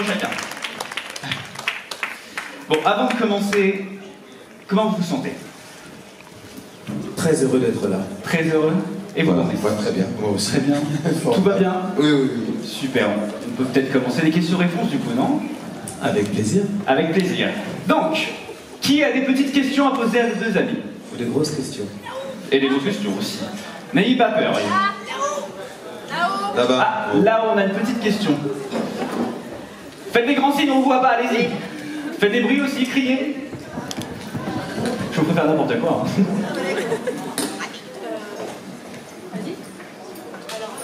micro chacun. Bon, avant de commencer, comment vous vous sentez? Très heureux d'être là. Très heureux. Et vous? Voilà, très bien, moi aussi. Très bien. Tout va bien? Oui, oui, oui. Super. On peut peut-être commencer les questions-réponses du coup, non? Avec plaisir. Avec plaisir. Donc, qui a des petites questions à poser à nos deux amis? Ou des grosses questions. Et des grosses questions aussi. N'ayez pas peur. Là-bas. Ah, là on a une petite question. Faites des grands signes, on ne voit pas, allez-y. Faites des bruits aussi, criez. Je peux faire n'importe quoi. Hein. Vas-y. Alors,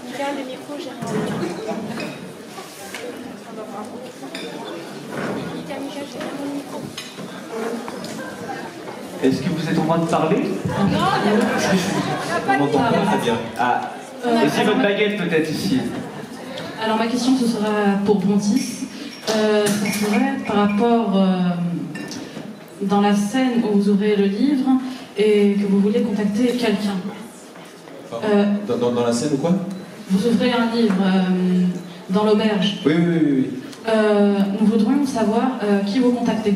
Mika, le micro, j'ai rien. Mika, j'ai rien mon micro. Est-ce que vous êtes en train de parler? Non, il n'y a pas de On m'entend pas très bien. Ah. Et si votre baguette peut-être ici? Alors ma question ce sera pour Brontis. Ça serait par rapport dans la scène où vous aurez le livre et que vous voulez contacter quelqu'un. Dans la scène ou quoi? Vous ouvrez un livre dans l'auberge. Oui, oui, oui, oui. Nous voudrions savoir qui vous contactez.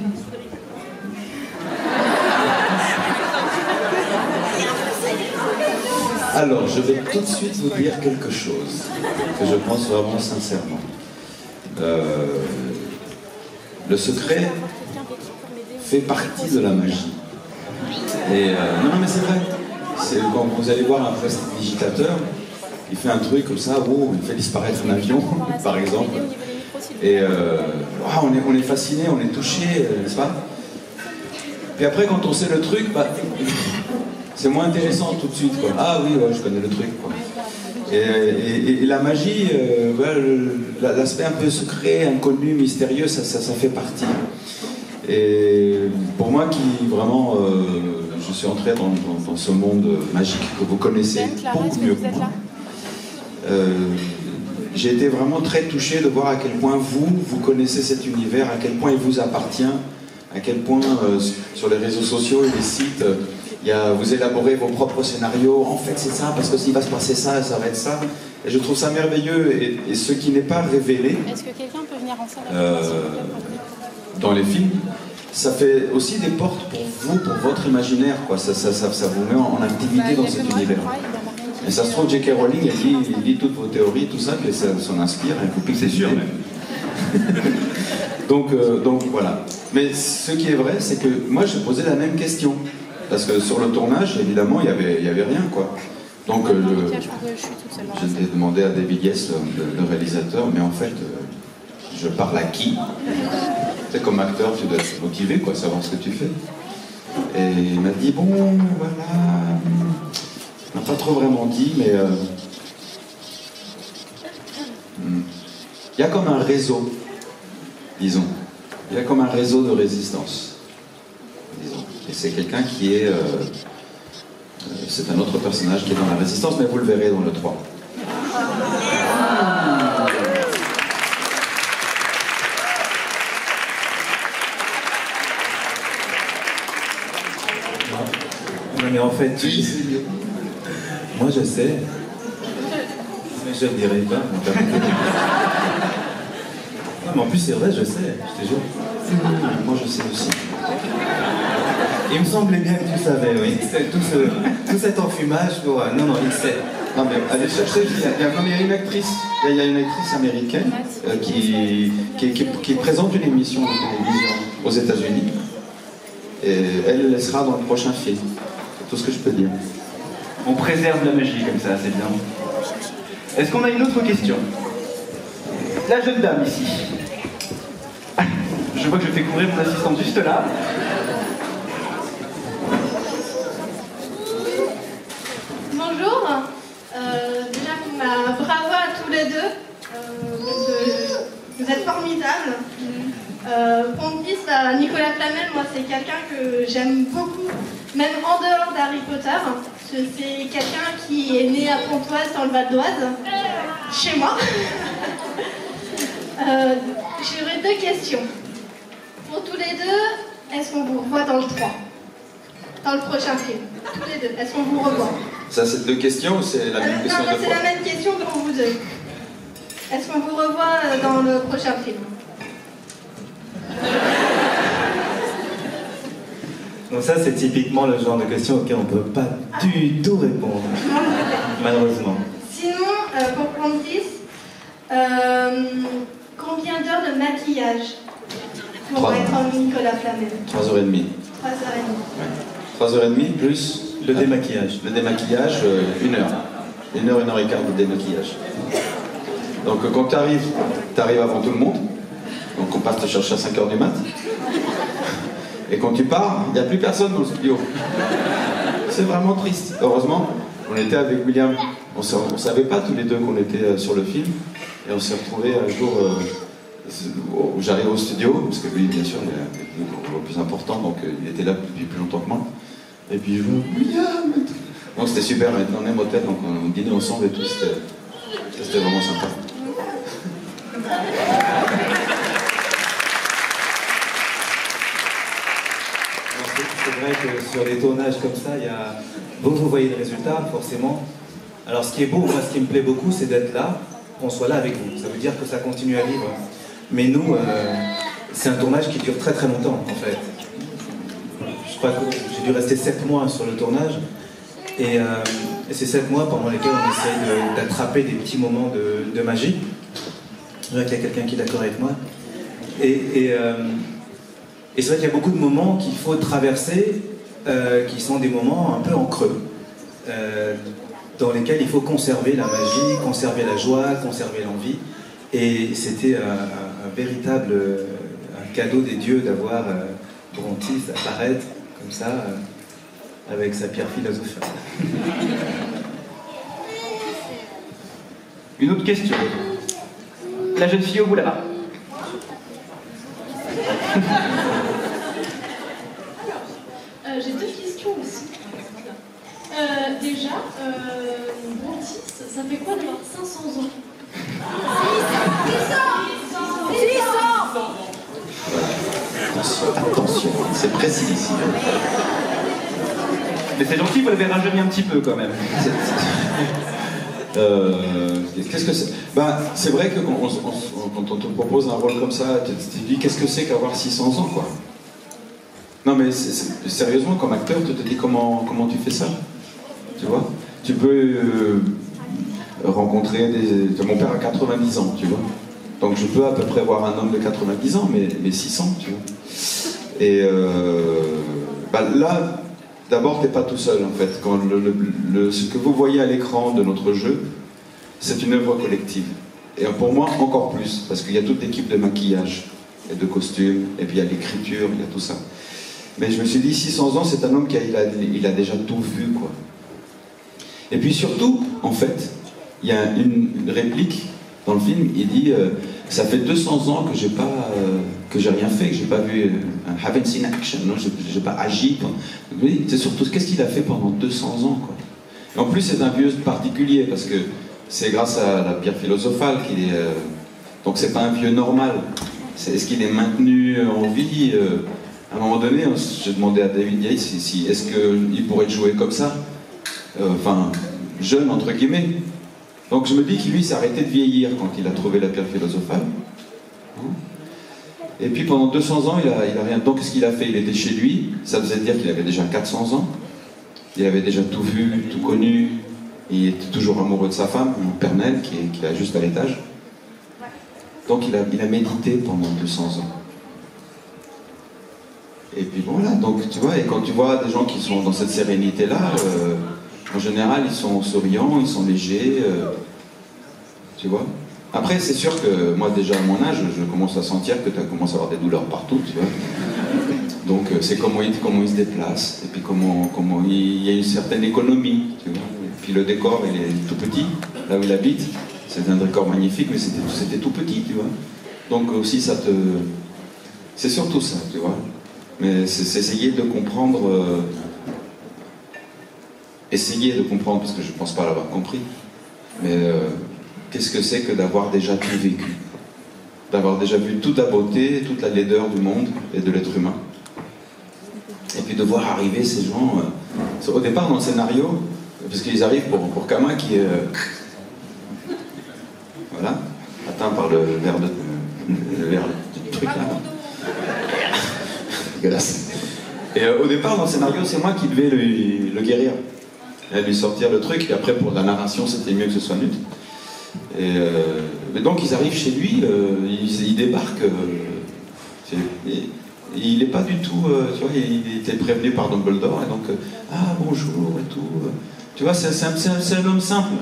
Alors, je vais tout de suite vous dire quelque chose que je pense vraiment sincèrement. Le secret fait partie de la magie. Et non, mais c'est vrai. C'est quand vous allez voir un prestidigitateur, il fait un truc comme ça, oh, il fait disparaître un avion, par exemple. Et on est fasciné, on est touché, n'est-ce pas? Puis après, quand on sait le truc, bah, c'est moins intéressant tout de suite, quoi. Ah oui, ouais, je connais le truc, quoi. Et la magie, l'aspect un peu secret, inconnu, mystérieux, ça fait partie. Et pour moi qui vraiment, je suis entré dans ce monde magique que vous connaissez beaucoup mieux que moi, j'ai été vraiment très touché de voir à quel point vous connaissez cet univers, à quel point il vous appartient, à quel point sur les réseaux sociaux et les sites, vous élaborez vos propres scénarios. En fait, c'est ça, parce que s'il va se passer ça, ça va être ça. Et je trouve ça merveilleux. Et ce qui n'est pas révélé est-ce que quelqu'un peut venir en salle dans les films, ça fait aussi des portes pour vous, pour votre imaginaire, quoi. Ça vous met en activité dans cet univers. Et ça se trouve, J.K. Rowling, elle dit toutes vos théories, tout ça, puis ça s'en inspire, elle vous pique C'est sûr, même. donc voilà. Mais ce qui est vrai, c'est que moi, je posais la même question. Parce que sur le tournage, évidemment, il y avait rien, quoi. Donc, j'ai demandé à David Yes, le réalisateur, mais en fait, je parle à qui? Tu sais, comme acteur, tu dois être motivé, quoi, savoir ce que tu fais. Et il m'a dit, bon, voilà, il m'a pas trop vraiment dit, mais il y a comme un réseau, disons. Il y a comme un réseau de résistance, disons. Et c'est quelqu'un qui est... c'est un autre personnage qui est dans la résistance, mais vous le verrez dans le 3. Non, mais en fait, moi je sais, mais je ne dirai pas. Non, mais en plus c'est vrai, je sais, je te jure. Moi je sais aussi. Il me semblait bien que tu savais, oui. Tout cet enfumage pour... Non, non, il sait. Non mais allez chercher, il y a une actrice, il y a une actrice américaine qui présente une émission de télévision aux États-Unis. Et elle sera dans le prochain film. C'est tout ce que je peux dire. On préserve la magie comme ça, c'est bien. Est-ce qu'on a une autre question? La jeune dame ici. Je vois que je fais couvrir mon assistante juste là. Bonjour. Déjà, bravo à tous les deux. Vous êtes formidables. Brontis, Nicolas Flamel, moi c'est quelqu'un que j'aime beaucoup, même en dehors d'Harry Potter. C'est quelqu'un qui est né à Pontoise dans le Val d'Oise, chez moi. J'aurais deux questions. Pour tous les deux, est-ce qu'on vous revoit dans le 3? Dans le prochain film? Tous les deux, est-ce qu'on vous revoit? Ça c'est deux questions ou c'est la même question deux c'est fois? la même question pour vous deux. Est-ce qu'on vous revoit dans le prochain film? Donc ça, c'est typiquement le genre de question auquel on ne peut pas du tout répondre, malheureusement. Sinon, pour Prentice, combien d'heures de maquillage pour être Nicolas Flamel? 3h30. 3h30. 3h30 plus Le démaquillage. Le démaquillage, 1 heure. 1 heure, 1 heure et quart de démaquillage. Donc quand tu arrives avant tout le monde. Donc on passe te chercher à 5h du mat. Et quand tu pars, il n'y a plus personne dans le studio. C'est vraiment triste. Heureusement, on était avec William. On ne savait pas tous les deux qu'on était sur le film. Et on s'est retrouvés un jour où j'arrive au studio, parce que lui, bien sûr, il est le plus important, donc il était là depuis plus longtemps que moi. Et puis je vois William. Donc c'était super, on était dans le même hôtel, donc on dînait ensemble et tout. C'était vraiment sympa. C'est vrai que sur des tournages comme ça, vous voyez le résultat, forcément. Alors ce qui est beau, moi ce qui me plaît beaucoup, c'est d'être là, qu'on soit là avec vous. Ça veut dire que ça continue à vivre. Mais nous, c'est un tournage qui dure très très longtemps, en fait. Je crois que j'ai dû rester 7 mois sur le tournage. Et c'est 7 mois pendant lesquels on essaye d'attraper des petits moments de magie. Je vois qu'il y a quelqu'un qui est d'accord avec moi. Et c'est vrai qu'il y a beaucoup de moments qu'il faut traverser, qui sont des moments un peu en creux, dans lesquels il faut conserver la magie, conserver la joie, conserver l'envie. Et c'était un véritable un cadeau des dieux d'avoir Brontis apparaître comme ça, avec sa pierre philosophale. Une autre question. La jeune fille au bout là-bas. J'ai 2 questions aussi. Déjà, Brontis, ça fait quoi d'avoir 500 ans? 600. Attention, c'est précis ici. Mais c'est gentil, vous l'avez rajeuni un petit peu quand même. Qu'est-ce que c'est? C'est vrai que quand on te propose un rôle comme ça, tu te dis qu'est-ce que c'est qu'avoir 600 ans, quoi. Non mais sérieusement, comme acteur, tu te dis comment tu fais ça? Tu vois? Tu peux rencontrer mon père a 90 ans, tu vois. Donc je peux à peu près voir un homme de 90 ans, mais 600, tu vois. Et là, d'abord, t'es pas tout seul, en fait. Quand ce que vous voyez à l'écran de notre jeu, c'est une œuvre collective. Et pour moi, encore plus, parce qu'il y a toute l'équipe de maquillage et de costumes, et puis il y a l'écriture, il y a tout ça. Mais je me suis dit, 600 ans, c'est un homme qui il a déjà tout vu, quoi. Et puis surtout, en fait, il y a une réplique dans le film, il dit ça fait 200 ans que j'ai rien fait, que j'ai pas vu haven't seen action, non, j'ai pas agi. C'est surtout qu'est-ce qu'il a fait pendant 200 ans, quoi. Et en plus, c'est un vieux particulier parce que c'est grâce à la pierre philosophale qu'il est. Donc c'est pas un vieux normal. Est-ce qu'il est maintenu en vie? À un moment donné, j'ai demandé à David Yates si est-ce qu'il pourrait jouer comme ça, enfin jeune entre guillemets. Donc je me dis qu'il lui s'est arrêté de vieillir quand il a trouvé la pierre philosophale. Et puis pendant 200 ans, il a rien. Donc ce qu'il a fait, il était chez lui. Ça faisait dire qu'il avait déjà 400 ans. Il avait déjà tout vu, tout connu. Il était toujours amoureux de sa femme, Pernelle, qui est juste à l'étage. Donc il a médité pendant 200 ans. Et puis voilà, donc tu vois, et quand tu vois des gens qui sont dans cette sérénité-là, en général, ils sont souriants, ils sont légers, tu vois. Après, c'est sûr que moi, déjà à mon âge, je commence à sentir que tu commences à avoir des douleurs partout, tu vois. Donc c'est comment il se déplace, et puis comment il y a une certaine économie, tu vois. Et puis le décor, il est tout petit, là où il habite. C'est un décor magnifique, mais c'était tout petit, tu vois. Donc aussi, c'est surtout ça, tu vois. Mais c'est essayer de comprendre... Essayer de comprendre, parce que je ne pense pas l'avoir compris, mais qu'est-ce que c'est que d'avoir déjà tout vécu, d'avoir déjà vu toute la beauté, toute la laideur du monde et de l'être humain, et puis de voir arriver ces gens, au départ dans le scénario, parce qu'ils arrivent pour Kama qui est... voilà. atteint par le verre de truc là. Dégueulasse. Et au départ, dans le scénario, c'est moi qui devais le guérir. Et lui sortir le truc, et après pour la narration, c'était mieux que ce soit nul. Mais donc ils arrivent chez lui, ils débarquent. Il n'est pas du tout, tu vois, il était prévenu par Dumbledore, et donc, ah bonjour et tout. Tu vois, c'est un homme simple.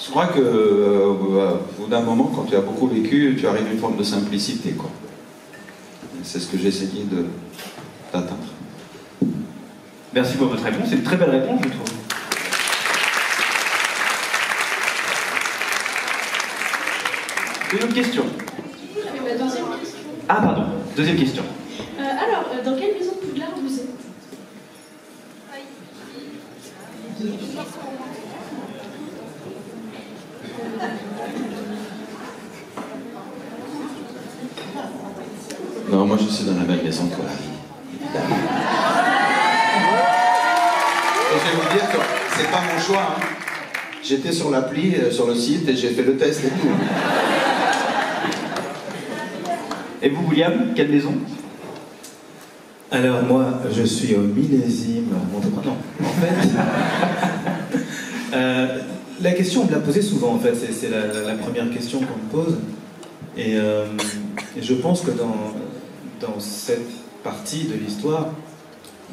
Je crois que, au bout d'un moment, quand tu as beaucoup vécu, tu arrives à une forme de simplicité, quoi. C'est ce que j'ai essayé d'atteindre. Merci pour votre réponse, c'est une très belle réponse, je trouve. Une autre question. J'avais ma deuxième question. Ah, pardon, deuxième question. Alors, dans quelle maison de Poudlard vous êtes? Non, moi je suis dans la même maison que la vie. Et je vais vous dire que c'est pas mon choix. Hein. J'étais sur l'appli, sur le site, et j'ai fait le test et tout. Et vous, William, quelle maison? Alors moi, je suis au millésime. Non, en fait, la question on me l'a posée souvent. En fait, c'est la première question qu'on me pose. Et je pense que dans cette partie de l'histoire,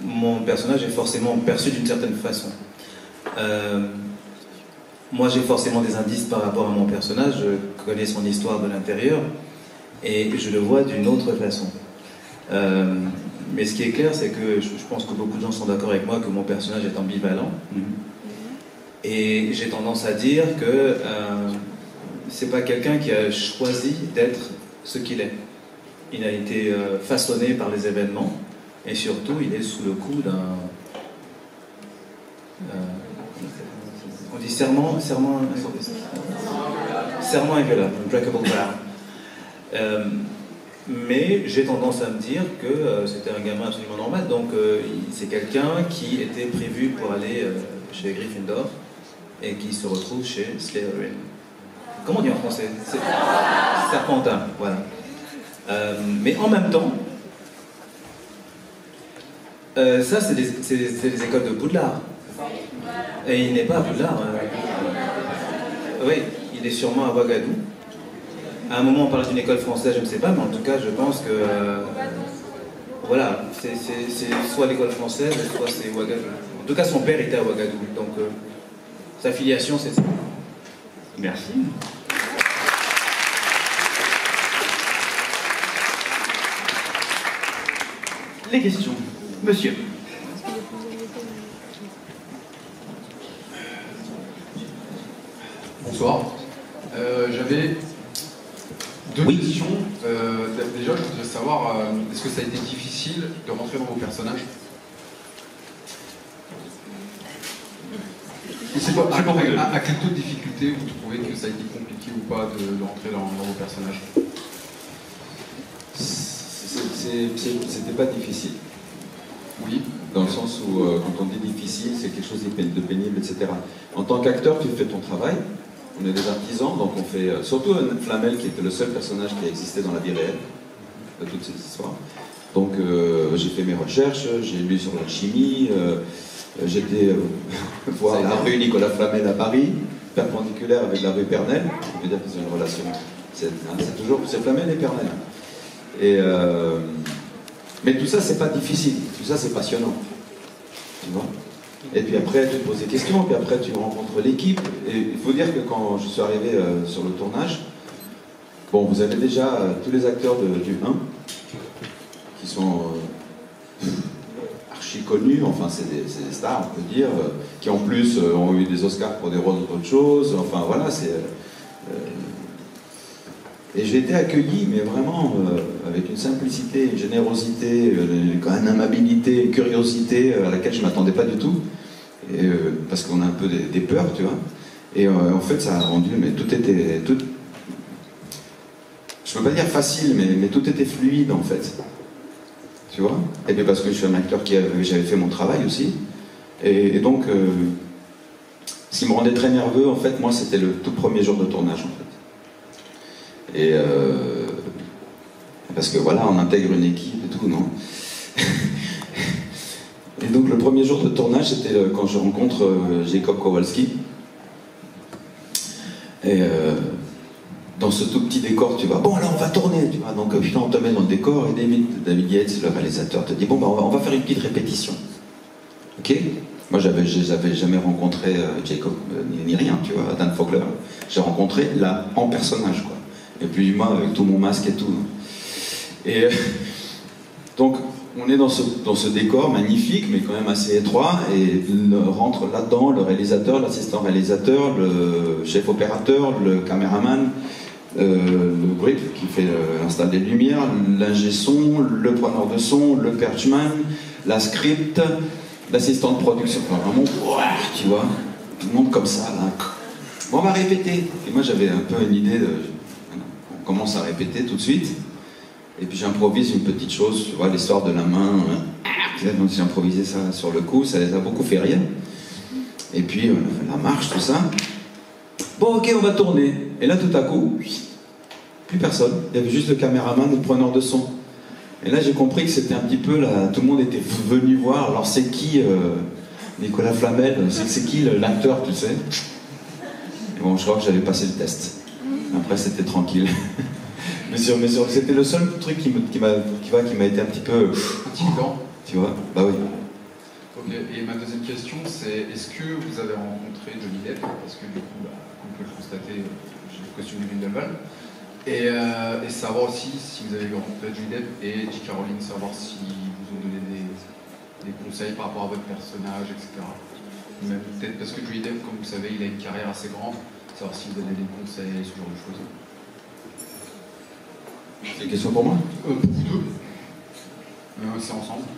mon personnage est forcément perçu d'une certaine façon. Moi, j'ai forcément des indices par rapport à mon personnage. Je connais son histoire de l'intérieur et je le vois d'une autre façon. Mais ce qui est clair, c'est que je pense que beaucoup de gens sont d'accord avec moi que mon personnage est ambivalent. Et j'ai tendance à dire que c'est pas quelqu'un qui a choisi d'être ce qu'il est. Il a été façonné par les événements et surtout il est sous le coup d'un... on dit serment inviolable, unbreakable vow. Mais j'ai tendance à me dire que c'était un gamin absolument normal, donc c'est quelqu'un qui était prévu pour aller chez Gryffindor et qui se retrouve chez Slytherin. Comment on dit en français? Serpentin, voilà. Mais en même temps, ça c'est des écoles de Poudlard. Et il n'est pas à Poudlard. Oui, il est sûrement à Ouagadougou. À un moment on parlait d'une école française, je ne sais pas, mais en tout cas je pense que... voilà, c'est soit l'école française, soit c'est Ouagadougou. En tout cas son père était à Ouagadougou, donc sa filiation c'est ça. Merci. Les questions. Monsieur. Bonsoir. J'avais deux questions. Déjà, je voudrais savoir, est-ce que ça a été difficile de rentrer dans vos personnages? À quel taux de difficulté vous trouvez que ça a été compliqué ou pas de rentrer dans vos personnages? C'était pas difficile. Oui. Dans le sens où, quand on dit difficile, c'est quelque chose de pénible, etc. En tant qu'acteur, tu fais ton travail. On est des artisans, donc on fait... surtout Flamel, qui était le seul personnage qui a existé dans la vie réelle de toutes ces histoires. Donc j'ai fait mes recherches, j'ai lu sur l'alchimie, j'étais voir la rue Nicolas Flamel à Paris, perpendiculaire avec la rue Pernelle. Je veux dire que c'est une relation... C'est Flamel et Pernelle. Mais tout ça, c'est pas difficile. Tout ça, c'est passionnant. Tu vois? Et puis après, tu te poses des questions, puis après, tu rencontres l'équipe. Et il faut dire que quand je suis arrivé sur le tournage, bon, vous avez déjà tous les acteurs du 1 qui sont archi connus, enfin, c'est des stars, on peut dire, qui en plus ont eu des Oscars pour des rôles d'autres choses. Enfin, voilà, c'est... Et j'ai été accueilli, mais vraiment avec une simplicité, une générosité, une amabilité, une curiosité à laquelle je ne m'attendais pas du tout. Et, parce qu'on a un peu des peurs, tu vois. Et en fait, ça a rendu, mais tout était... je ne peux pas dire facile, mais tout était fluide, en fait. Tu vois? Et bien parce que je suis un acteur j'avais fait mon travail aussi. Et donc, ce qui me rendait très nerveux, en fait, moi, c'était le tout premier jour de tournage, en fait. Et parce que voilà, on intègre une équipe et tout, non? Et donc le premier jour de tournage, c'était quand je rencontre Jacob Kowalski. Et dans ce tout petit décor, tu vois, bon alors on va tourner, tu vois, donc putain on te met dans le décor et David Yates, le réalisateur, te dit bon bah on va faire une petite répétition. Ok? Moi j'avais jamais rencontré Jacob ni rien, tu vois, Dan Fogler. J'ai rencontré là en personnage quoi. Et puis moi avec tout mon masque et tout. Et donc on est dans ce décor magnifique, mais quand même assez étroit, et rentre là-dedans le réalisateur, l'assistant réalisateur, le chef opérateur, le caméraman, le grip qui fait l'install des lumières, l'ingé son, le preneur de son, le perchman, la script, l'assistant de production. Enfin, vraiment, tu vois, tout le monde comme ça, là. Bon, on va répéter. Et moi j'avais un peu une idée de... On commence à répéter tout de suite. Et puis j'improvise une petite chose, tu vois, l'histoire de la main. Donc j'ai improvisé ça sur le coup, ça les a beaucoup fait rire. Et puis on a fait la marche, tout ça. Bon, ok, on va tourner. Et là, tout à coup, plus personne. Il y avait juste le caméraman et le preneur de son. Et là, j'ai compris que c'était un petit peu là, tout le monde était venu voir. Alors c'est qui Nicolas Flamel, c'est qui l'acteur, tu sais? Et bon, je crois que j'avais passé le test. Après, c'était tranquille. Mais c'était le seul truc qui m'a été un petit peu... Intimidant. Tu vois? Bah oui. Ok, et ma deuxième question, c'est est-ce que vous avez rencontré Johnny Depp? Parce que du coup, bah, comme on peut le constater, j'ai le costume de Grindelwald. Et savoir aussi si vous avez rencontré Johnny Depp et J.K. Rowling, savoir si vous ont donné des conseils par rapport à votre personnage, etc. Même peut-être parce que Johnny Depp, comme vous savez, il a une carrière assez grande, savoir si vous donnez des conseils, ce genre de choses. C'est une question pour moi? Pour vous deux. C'est ensemble.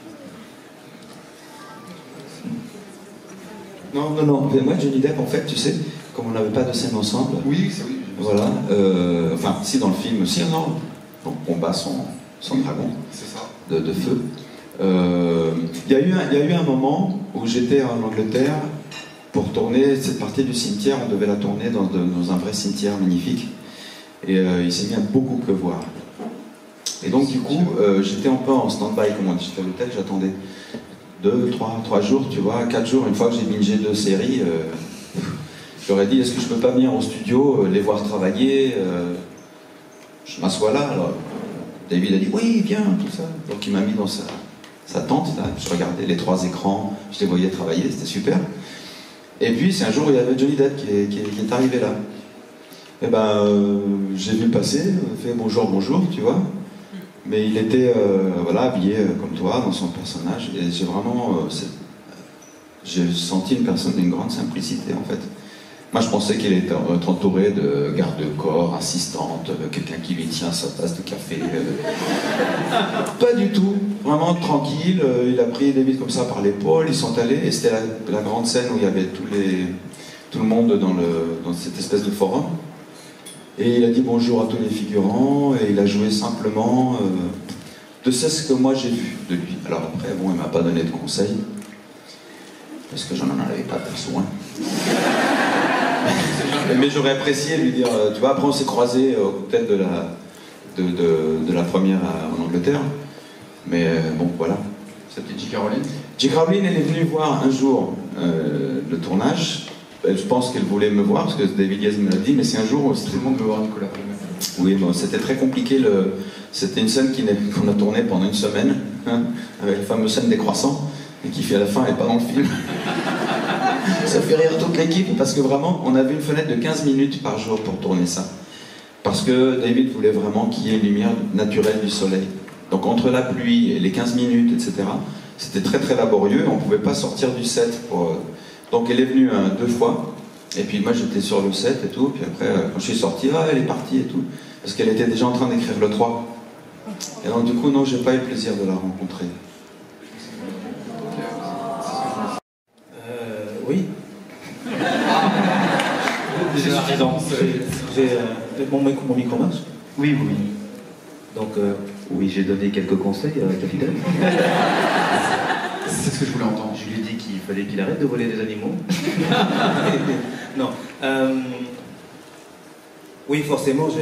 Non. Mais moi, Johnny Depp, en fait, tu sais, comme on n'avait pas de scène ensemble. Oui, c'est oui. Voilà. Enfin, si dans le film aussi, non. Donc, on bat son dragon. C'est ça. De feu. Il y a eu un moment où j'étais en Angleterre pour tourner cette partie du cimetière. On devait la tourner dans un vrai cimetière magnifique. Et il s'est mis à beaucoup pleuvoir. Et donc du coup, j'étais un peu en stand-by, comme on dit, j'étais à l'hôtel, j'attendais 3 jours, tu vois, 4 jours, une fois que j'ai bingé 2 séries, j'aurais dit, est-ce que je peux pas venir au studio, les voir travailler, je m'assois là, alors David a dit, oui, viens, tout ça. Donc il m'a mis dans sa tente, là, je regardais les 3 écrans, je les voyais travailler, c'était super. Et puis c'est un jour où il y avait Johnny Depp qui est arrivé là. Et ben, j'ai vu passer, fait bonjour, tu vois. Mais il était voilà, habillé comme toi, dans son personnage. Et j'ai vraiment... j'ai senti une personne d'une grande simplicité, en fait. Moi, je pensais qu'il était entouré de garde-corps, assistantes, quelqu'un qui lui tient sa tasse de café. Pas du tout. Vraiment tranquille. Il a pris David comme ça par l'épaule, ils sont allés. Et c'était la grande scène où il y avait tout le monde dans cette espèce de forum. Et il a dit bonjour à tous les figurants, et il a joué simplement de ce que moi j'ai vu de lui. Alors après, bon, il m'a pas donné de conseils, parce que j'en avais pas besoin. Mais j'aurais apprécié lui dire, tu vois, après on s'est croisés au cocktail de la première en Angleterre. Mais bon, voilà. C'était J.K. Rowling. J.K. Rowling, elle est venue voir un jour le tournage. Je pense qu'elle voulait me voir, parce que David Yates me l'a dit, mais c'est un jour où tout le monde veut voir Nicolas Flamel. Oui, bon, c'était très compliqué. C'était une scène qu'on a tournée pendant une semaine, hein, avec la fameuse scène des croissants, et qui fait à la fin et pas dans le film. Ça fait rire toute l'équipe, parce que vraiment, on avait une fenêtre de 15 minutes par jour pour tourner ça. Parce que David voulait vraiment qu'il y ait une lumière naturelle du soleil. Donc entre la pluie et les 15 minutes, etc., c'était très très laborieux, on ne pouvait pas sortir du set pour... Donc elle est venue 2 fois, et puis moi j'étais sur le set et tout, puis après quand je suis sorti, elle est partie et tout, parce qu'elle était déjà en train d'écrire le 3. Et donc du coup, non, j'ai pas eu le plaisir de la rencontrer. Oui. C'est suffisant. J'ai mon micro marche. Oui. Donc, oui, j'ai donné quelques conseils à Capitaine. C'est ce que je voulais entendre. Je lui ai dit qu'il fallait qu'il arrête de voler des animaux. non. Oui, forcément, on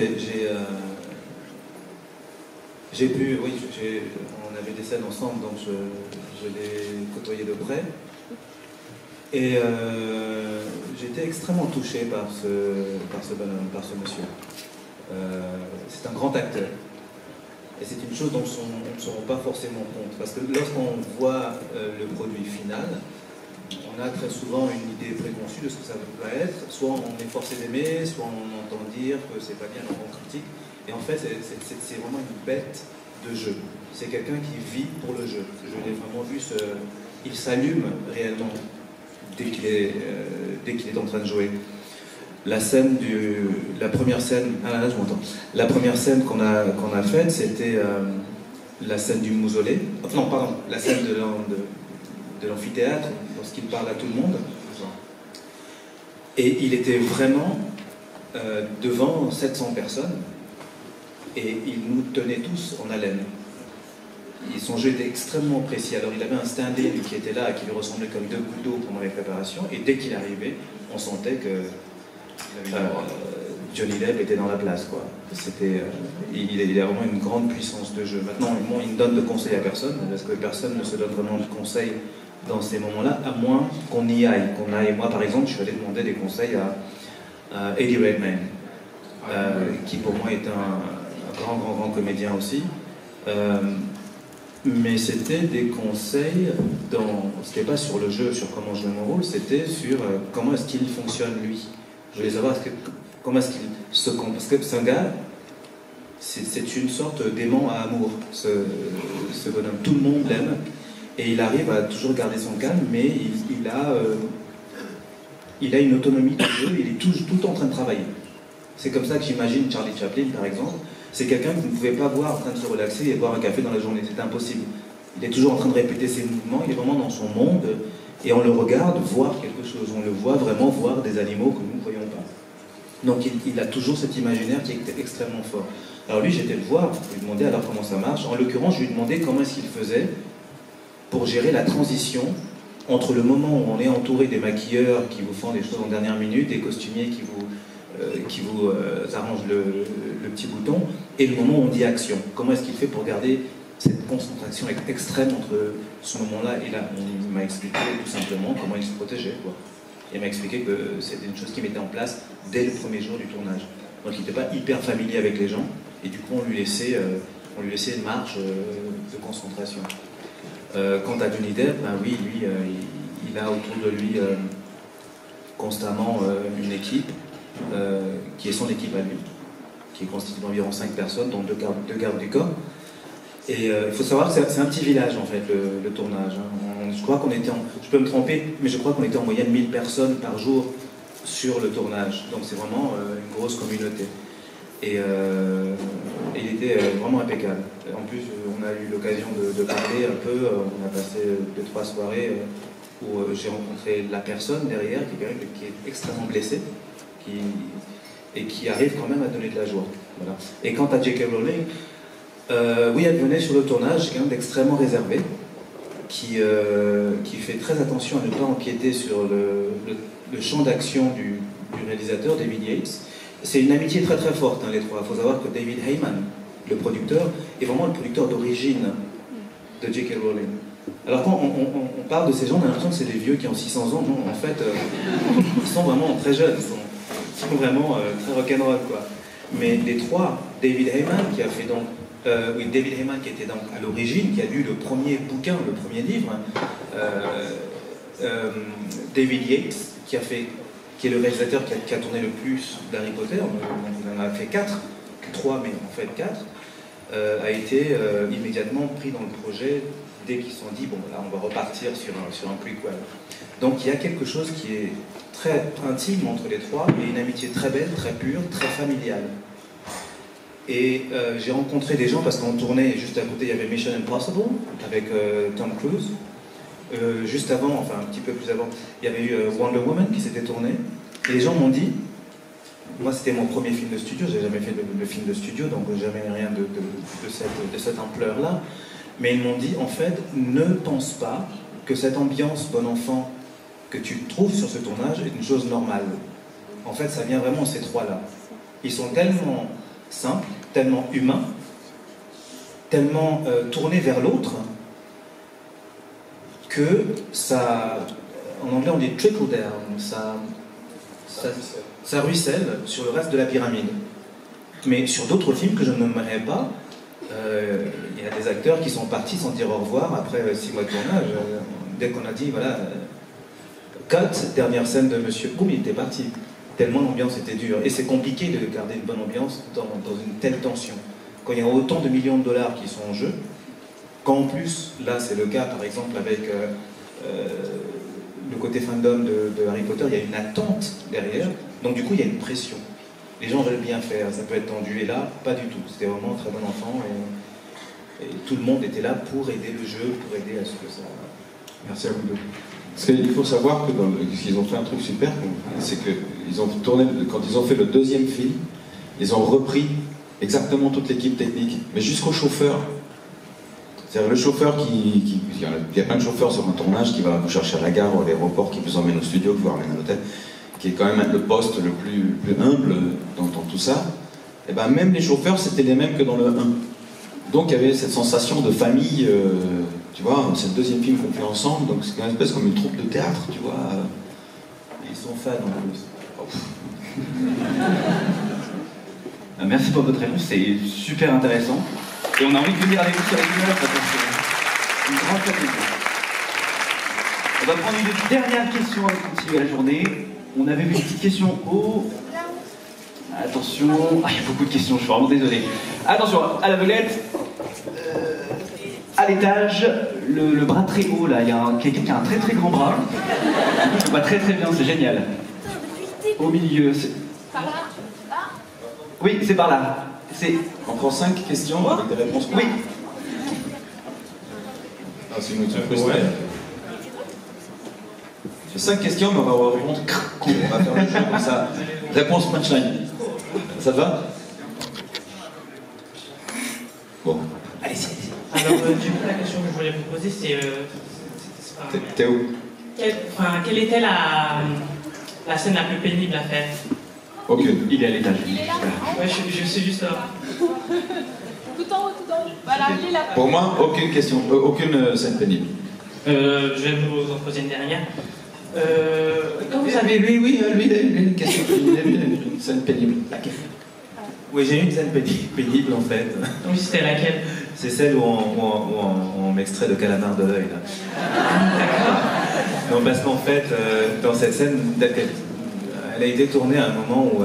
avait des scènes ensemble, donc je l'ai côtoyé de près. Et j'étais extrêmement touché par ce bonhomme, par ce monsieur. C'est un grand acteur. Et c'est une chose dont on ne se rend pas forcément compte. Parce que lorsqu'on voit le produit final, on a très souvent une idée préconçue de ce que ça va être. Soit on est forcé d'aimer, soit on entend dire que c'est pas bien, donc on critique. Et en fait, c'est vraiment une bête de jeu. C'est quelqu'un qui vit pour le jeu. Je l'ai vraiment vu, il s'allume réellement dès qu'il est en train de jouer. La première scène qu'on a faite, c'était la scène du mausolée. Non, pardon, la scène de l'amphithéâtre, lorsqu'il parle à tout le monde. Et il était vraiment devant 700 personnes, et il nous tenait tous en haleine. Et son jeu était extrêmement précis. Alors il avait un stand-in qui était là, qui lui ressemblait comme deux gouttes d'eau pendant les préparations, et dès qu'il arrivait, on sentait que Johnny Depp était dans la place, quoi. Il a vraiment une grande puissance de jeu. Maintenant, il ne donne de conseils à personne, parce que personne ne se donne vraiment de conseils dans ces moments-là, à moins qu'on y aille. Moi, par exemple, je suis allé demander des conseils à Eddie Redmayne, qui pour moi est un grand comédien aussi. Mais c'était des conseils c'était pas sur le jeu, sur comment jouer mon rôle, c'était sur comment est-ce qu'il fonctionne lui. Je voulais savoir comment est-ce qu'il se compte. Parce que c'est un gars, c'est une sorte d'aimant à amour, ce bonhomme. Tout le monde l'aime, et il arrive à toujours garder son calme, mais il a une autonomie de jeu, il est tout le temps en train de travailler. C'est comme ça que j'imagine Charlie Chaplin, par exemple. C'est quelqu'un que vous ne pouvez pas voir en train de se relaxer et boire un café dans la journée, c'est impossible. Il est toujours en train de répéter ses mouvements, il est vraiment dans son monde, et on le regarde voir quelque chose, on le voit vraiment voir des animaux que nous ne voyons pas. Donc il a toujours cet imaginaire qui est extrêmement fort. Alors lui, j'étais le voir, je lui demandais alors comment ça marche. En l'occurrence, je lui demandais comment est-ce qu'il faisait pour gérer la transition entre le moment où on est entouré des maquilleurs qui vous font des choses en dernière minute, des costumiers qui vous arrangent le petit bouton, et le moment où on dit action. Comment est-ce qu'il fait pour garder cette concentration extrême entre ce moment-là et là? Il m'a expliqué tout simplement comment il se protégeait, quoi. Il m'a expliqué que c'était une chose qu'il mettait en place dès le premier jour du tournage. Donc il n'était pas hyper familier avec les gens, et du coup on lui laissait une marge de concentration. Quant à Johnny Depp, ben oui, lui, il a autour de lui constamment une équipe qui est son équipe à lui, qui est constituée d'environ 5 personnes, dont deux gardes du corps. Et il faut savoir que c'est un petit village en fait, le tournage. Je crois qu'on était je peux me tromper, mais je crois qu'on était en moyenne 1000 personnes par jour sur le tournage. Donc c'est vraiment une grosse communauté. Et il était vraiment impeccable. En plus, on a eu l'occasion de parler un peu. On a passé 2-3 soirées où j'ai rencontré la personne derrière, qui est extrêmement blessée, et qui arrive quand même à donner de la joie. Voilà. Et quant à J.K. Rowling, oui, elle venait sur le tournage, quelqu'un d'extrêmement réservé, qui fait très attention à ne pas empiéter sur le champ d'action du réalisateur, David Yates. C'est une amitié très très forte, hein, les trois. Il faut savoir que David Heyman, le producteur, est vraiment le producteur d'origine de J.K. Rowling. Alors quand on parle de ces gens, on a l'impression que c'est des vieux qui ont 600 ans. Non, en fait, ils sont vraiment très jeunes, ils sont vraiment très rock'n'roll, quoi. Mais les trois, David Heyman, qui a fait donc... David Heyman qui était donc à l'origine, qui a lu le premier bouquin, le premier livre, David Yates, qui est le réalisateur qui a tourné le plus d'Harry Potter, il en a fait 3, mais en fait 4, a été immédiatement pris dans le projet dès qu'ils se sont dit, bon là on va repartir sur un prequel. Donc il y a quelque chose qui est très intime entre les trois, et une amitié très belle, très pure, très familiale. Et j'ai rencontré des gens parce qu'on tournait juste à côté, il y avait Mission Impossible avec Tom Cruise. Juste avant, enfin un petit peu plus avant, il y avait eu Wonder Woman qui s'était tourné. Et les gens m'ont dit, moi c'était mon premier film de studio, j'ai jamais fait de film de studio, donc jamais rien de cette ampleur-là. Mais ils m'ont dit, en fait, ne pense pas que cette ambiance bon enfant que tu trouves sur ce tournage est une chose normale. En fait, ça vient vraiment de ces trois-là. Ils sont tellement simples, tellement humains, tellement tournés vers l'autre, que ça, en anglais on dit trickle down, ça ruisselle sur le reste de la pyramide. Mais sur d'autres films que je ne nommerai pas, il y a des acteurs qui sont partis sans dire au revoir après 6 mois de tournage. Dès qu'on a dit, voilà, cut, dernière scène de Monsieur Poum, il était parti. Tellement l'ambiance était dure. Et c'est compliqué de garder une bonne ambiance dans une telle tension. Quand il y a autant de millions de dollars qui sont en jeu, quand en plus, là c'est le cas par exemple avec le côté fandom de Harry Potter, il y a une attente derrière, donc du coup il y a une pression. Les gens veulent bien faire, ça peut être tendu, et là, pas du tout. C'était vraiment un très bon enfant, et tout le monde était là pour aider le jeu, pour aider à ce que ça... Merci à vous deux. Parce qu'il faut savoir que qu'ils ont fait un truc super, c'est qu'ils ont tourné, quand ils ont fait le deuxième film, ils ont repris exactement toute l'équipe technique, mais jusqu'au chauffeur. C'est-à-dire le chauffeur il y a plein de chauffeurs sur un tournage qui va vous chercher à la gare ou à l'aéroport, qui vous emmène au studio, qui vous ramène à l'hôtel, qui est quand même le poste le plus humble dans tout ça. Et ben même les chauffeurs, c'était les mêmes que dans le 1. Donc il y avait cette sensation de famille, tu vois, c'est le deuxième film qu'on fait ensemble, donc c'est une espèce comme une troupe de théâtre, tu vois. Ils sont fans en plus. Merci pour votre réponse, c'est super intéressant. Et on a envie de venir avec vous sur les immeubles, parce que c'est une grande famille. On va prendre une dernière question avant de continuer la journée. On avait vu une petite question au... Attention... Ah, il y a beaucoup de questions, je suis vraiment désolé. Attention, à l'aveuglette, à l'étage, le bras très haut, là, il y a quelqu'un qui a un très très grand bras. Je le vois très très bien, c'est génial. Au milieu, c'est... Par là. Oui, c'est par là. On prend 5 questions avec des réponses. Oui. Ah, c'est une autre question. J'ai 5 questions, mais on va répondre. On va faire le jeu comme ça. Réponse punchline. Ça te va? Bon. Allez-y. Alors, du coup, la question que je voulais vous poser, c'est... T'es où? Quelle était la scène la plus pénible à faire? Aucune. Il est à l'étage. Ouais, je suis juste là. Tout en haut, tout en haut. Voilà, il est là. Pour moi, aucune question, aucune scène pénible. Je vais vous en poser une dernière. Quand vous avez... Lui, il a une question pénible, une scène pénible. Laquelle? Oui, j'ai eu une scène pénible en fait. Oui, c'était laquelle? C'est celle où on m'extrait le calamar de l'œil, là. Non, parce qu'en fait, dans cette scène, elle a été tournée à un moment où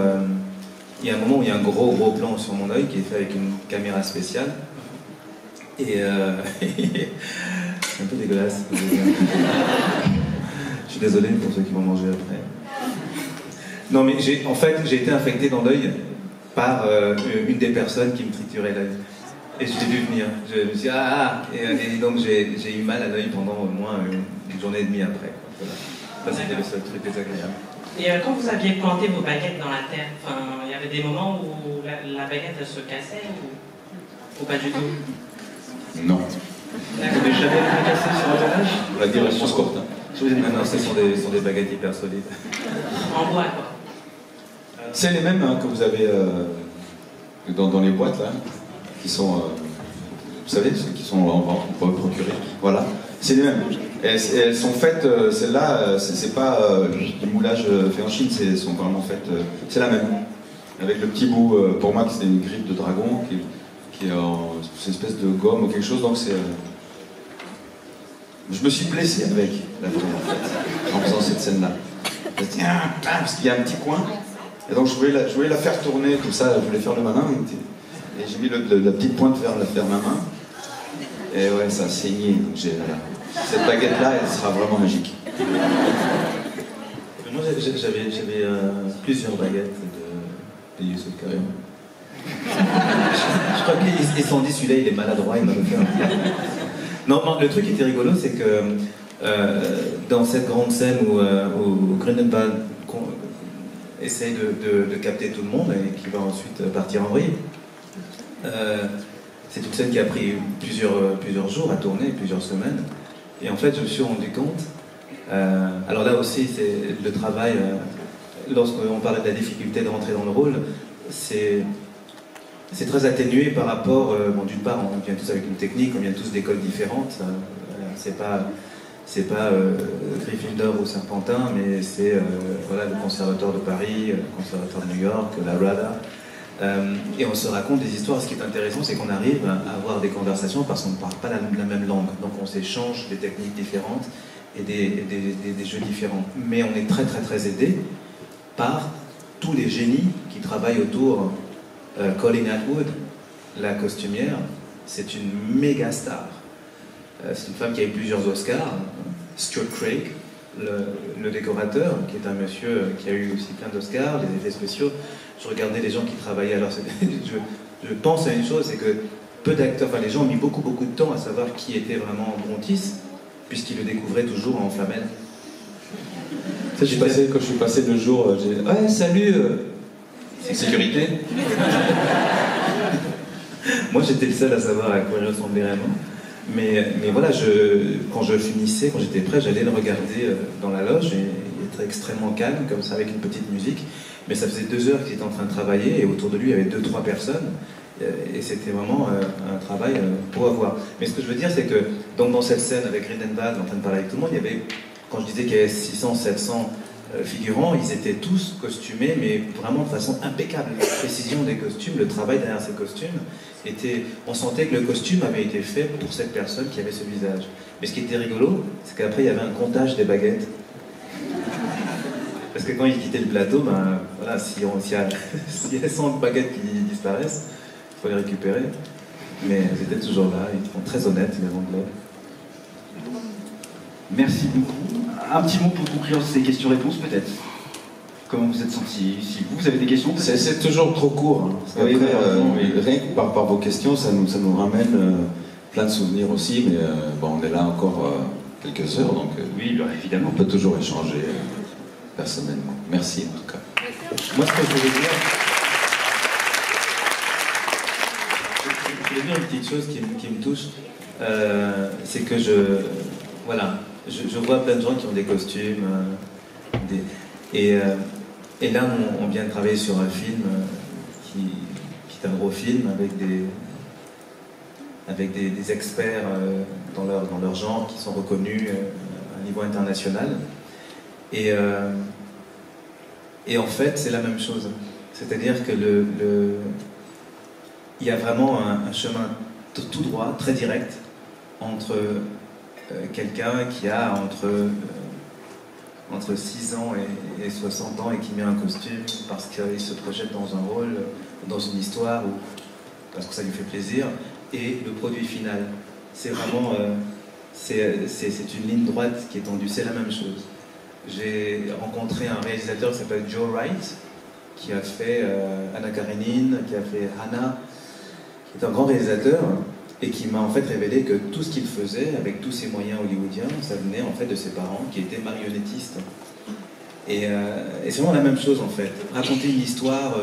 il y a un gros plan sur mon œil qui est fait avec une caméra spéciale. Et c'est un peu dégueulasse. Je suis désolé pour ceux qui vont manger après. Non, mais j'ai été infecté dans l'œil par une des personnes qui me triturait l'œil. Et je l'ai vu venir. Je me suis dit, et donc j'ai eu mal à l'œil pendant au moins une journée et demie après. Voilà. Ça, c'était le seul truc désagréable. Et quand vous aviez planté vos baguettes dans la terre, il y avait des moments où la baguette elle se cassait ou pas du tout? Non. Vous n'avez jamais été cassé sur un tournage? On va dire réponse courte. Non, ce sont des baguettes hyper solides. En bois, quoi. C'est les mêmes que vous avez dans les boîtes là, qui sont, vous savez, ceux qui sont en vente, on peut procurer. Voilà, c'est les mêmes. Elles sont faites, celles-là, c'est pas du moulage fait en Chine, elles sont vraiment faites, c'est la même. Avec le petit bout, pour moi, c'est une griffe de dragon qui est une espèce de gomme ou quelque chose, donc c'est. Je me suis blessé avec la première en fait, en faisant cette scène-là. Parce qu'il y a un petit coin. Et donc je voulais la faire tourner, tout ça, je voulais faire le malin, et j'ai mis la petite pointe vers ma main, et ouais, ça a saigné, donc voilà. Cette baguette-là, elle sera vraiment magique. Moi, j'avais plusieurs baguettes de Youssouf Karim. Je crois qu'ils se sont dit, celui-là, il est maladroit, il va le faire. Non, le truc qui était rigolo, c'est que dans cette grande scène où Grindelwald essaye de capter tout le monde et qui va ensuite partir en vrille. C'est une scène qui a pris plusieurs jours à tourner, plusieurs semaines. Et en fait, je me suis rendu compte. Alors là aussi, c'est le travail. Lorsqu'on parlait de la difficulté de rentrer dans le rôle, c'est très atténué par rapport, bon, d'une part, on vient tous avec une technique, on vient tous d'écoles différentes. C'est pas Gryffindor ou Serpentin, mais c'est voilà, le Conservatoire de Paris, le Conservatoire de New York, la RADA. Et on se raconte des histoires. Ce qui est intéressant, c'est qu'on arrive à avoir des conversations parce qu'on ne parle pas la même langue. Donc on s'échange des techniques différentes et des jeux différents. Mais on est très très très aidé par tous les génies qui travaillent autour. Colleen Atwood, la costumière, c'est une méga star. C'est une femme qui a eu plusieurs Oscars. Stuart Craig, le décorateur, qui est un monsieur qui a eu aussi plein d'Oscars, les effets spéciaux. Je regardais les gens qui travaillaient. Alors, je pense à une chose, c'est que peu d'acteurs, enfin les gens ont mis beaucoup de temps à savoir qui était vraiment Brontis, puisqu'ils le découvraient toujours en flamel. Quand je suis passé 2 jours, j'ai dit « Ouais, salut sécurité !» Moi, j'étais le seul à savoir à quoi il ressemblait vraiment. Mais voilà, quand je finissais, quand j'étais prêt, j'allais le regarder dans la loge, et il était extrêmement calme, comme ça, avec une petite musique. Mais ça faisait 2 heures qu'il était en train de travailler, et autour de lui, il y avait 2-3 personnes. Et c'était vraiment un travail beau à voir. Mais ce que je veux dire, c'est que donc, dans cette scène avec Grindelwald, en train de parler avec tout le monde, il y avait, quand je disais qu'il y avait 600-700 figurants, ils étaient tous costumés, mais vraiment de façon impeccable. La précision des costumes, le travail derrière ces costumes, on sentait que le costume avait été fait pour cette personne qui avait ce visage. Mais ce qui était rigolo, c'est qu'après il y avait un comptage des baguettes. Parce que quand ils quittaient le plateau, ben, voilà, s'il y a 100 baguettes qui disparaissent, il faut les récupérer. Mais ils étaient toujours là, ils sont très honnêtes, les Anglais. Merci beaucoup. Un petit mot pour conclure ces questions-réponses, peut-être. Comment vous êtes senti? Si vous avez des questions, c'est toujours trop court. Hein, parce oui, rien que par vos questions, ça nous ramène plein de souvenirs aussi. Mais bon, on est là encore quelques heures, donc oui, évidemment. On peut toujours échanger personnellement. Merci en tout cas. Moi, ce que je voulais dire, je voulais dire une petite chose qui me touche, c'est que je vois plein de gens qui ont des costumes, et là on vient de travailler sur un film qui est un gros film avec des experts dans leur genre qui sont reconnus à niveau international. Et en fait c'est la même chose. C'est-à-dire que il y a vraiment un chemin tout droit, très direct, entre quelqu'un qui a entre 6 ans et 60 ans et qui met un costume parce qu'il se projette dans un rôle, dans une histoire, ou parce que ça lui fait plaisir, et le produit final. C'est vraiment c'est une ligne droite qui est tendue, c'est la même chose. J'ai rencontré un réalisateur qui s'appelle Joe Wright, qui a fait Anna Karenine, qui a fait Hannah, qui est un grand réalisateur, et qui m'a en fait révélé que tout ce qu'il faisait, avec tous ses moyens hollywoodiens, ça venait en fait de ses parents qui étaient marionnettistes. Et c'est vraiment la même chose en fait. Raconter une histoire,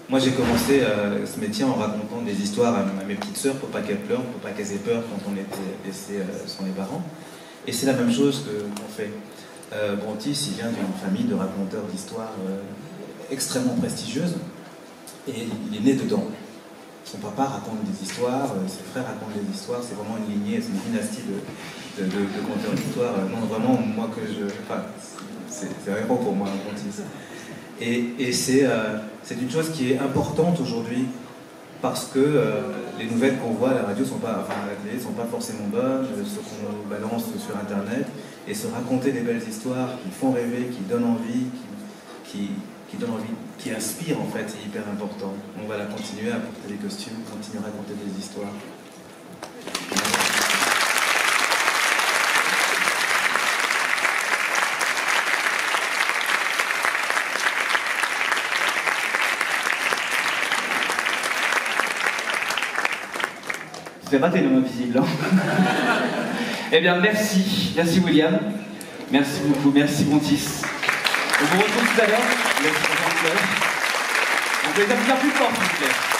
moi j'ai commencé ce métier en racontant des histoires à mes petites sœurs pour pas qu'elles pleurent, pour pas qu'elles aient peur quand on était laissé sans les parents. Et c'est la même chose qu'on fait. Brontis, il vient d'une famille de raconteurs d'histoires extrêmement prestigieuses, et il est né dedans. Son papa raconte des histoires, ses frères racontent des histoires, c'est vraiment une lignée, c'est une dynastie de conteurs d'histoires. Non, vraiment, moi c'est un héros pour moi, Brontis. Et c'est une chose qui est importante aujourd'hui, parce que les nouvelles qu'on voit à la radio, à la télé, ne sont pas forcément bonnes, ce qu'on balance sur Internet, et se raconter des belles histoires qui font rêver, qui donnent envie, qui inspirent en fait, c'est hyper important. On va continuer à porter des costumes, continuer à raconter des histoires. C'est raté l'homme invisible. Eh bien, merci. Merci William. Merci beaucoup. Merci Brontis. On vous retrouve tout à l'heure. On peut les appuyer plus fort, s'il vous plaît.